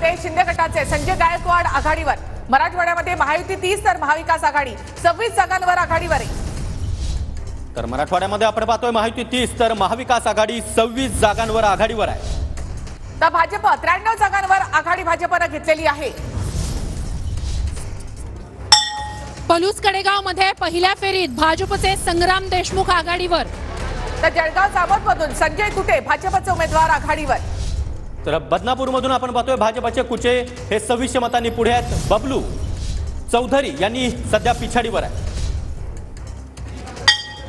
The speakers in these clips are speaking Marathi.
मध्ये शिंदे गटाचे संजय गायकवाड आघाडीवर। मराठवाड्यामध्ये महायुती 30 तर महाविकास आघाडी 26 जागांवर आघाडीवर आहे। तर मराठवाड्यामध्ये आपण पाहतोय महायुती 30 तर महाविकास आघाडी 26 जागांवर आघाडीवर आहे। तर भाजप 93 जागांवर आघाडी भाजपने घेतलेली आहे। पलूस कडेगाव मध्ये पहिल्या फेरीत भाजपचे संग्राम देशमुख आघाडीवर। तर जळगाव जामोदमधून संजय कुटे भाजपचे उमेदवार आघाडीवर। तर बदनापूरमधून आपण पाहतोय भाजपचे कुचे हे 26 मतांनी पुढे आहेत। बबलू चौधरी यांनी सध्या पिछाडीवर आहे।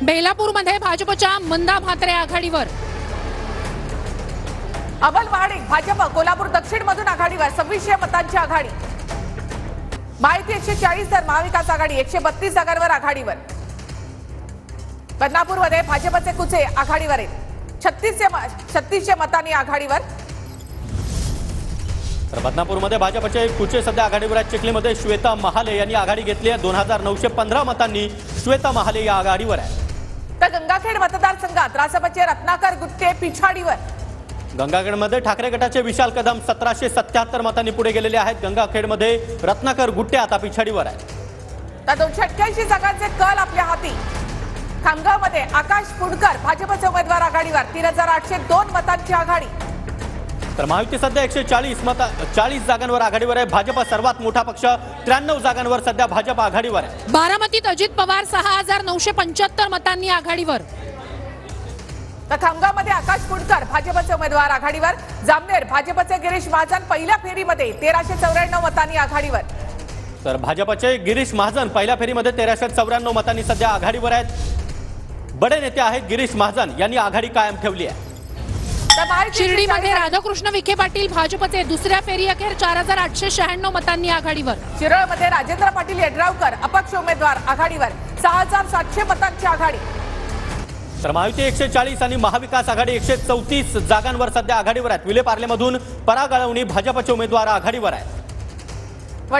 बेलापूरमध्ये भाजपच्या मंदा म्हात्रे आघाडीवर। अमल महाडिक भाजप कोल्हापूर दक्षिण मधून आघाडीवर 26 मतांची आघाडी। महायुती 140 तर महाविकास आघाडी 132 जागांवर आघाडीवर। बदनापूरमध्ये भाजपचे कुचे आघाडीवर आहेत 36 मतांनी आघाडीवर। तर बदनापूरमध्ये भाजपचे कुचे सध्या आघाडीवर आहेत। चिखलीमध्ये श्वेता महाले यांनी आघाडी घेतली आहे 2915 मतांनी श्वेता महाले या आघाडीवर आहे। तर गंगाखेड मतदारसंघात रासपचे रत्नाकर गुट्टे पिछाडीवर। गंगाखेडमध्ये ठाकरे गटाचे विशाल कदम 1777 मतांनी पुढे गेलेले आहेत। गंगाखेडमध्ये रत्नाकर गुट्टे आता पिछाडीवर आहे। तर 288 जागांचे कल आपल्या हाती। खामगावमध्ये आकाश फुंडकर भाजपचे उमेदवार आघाडीवर 3802 मतांची आघाडी। तर महायुती सध्या 140 जागांवर आघाडीवर आहे। भाजप सर्वात मोठा पक्ष 93 जागांवर सध्या भाजप आघाडीवर आहे। बारामतीत अजित पवार 6975 मतांनी आघाडीवर। तर खामगावमध्ये आकाश फुंडकर भाजपचे उमेदवार आघाडीवर। जामनेर भाजपचे गिरीश महाजन पहिल्या फेरीमध्ये 1394 मतांनी आघाडीवर। तर भाजपचे गिरीश महाजन पहिल्या फेरीमध्ये 1394 मतांनी सध्या आघाडीवर आहेत। बडे नेते आहेत गिरीश महाजन यांनी आघाडी कायम ठेवली आहे। शिर्डीमध्ये राधाकृष्ण विखे पाटील भाजपचे दुसऱ्या फेरी अखेर 4896 मतांनी आघाडीवर। शिरोळमध्ये राजेंद्र पाटील यड्रावकर अपक्ष उमेदवार आघाडीवर 6700 मतांची आघाडी। तर महायुती 140 आणि महाविकास आघाडी 134 जागांवर सध्या आघाडीवर आहेत। विलेपार्लेमधून पराग आळवणी भाजपचे उमेदवार आघाडीवर आहेत।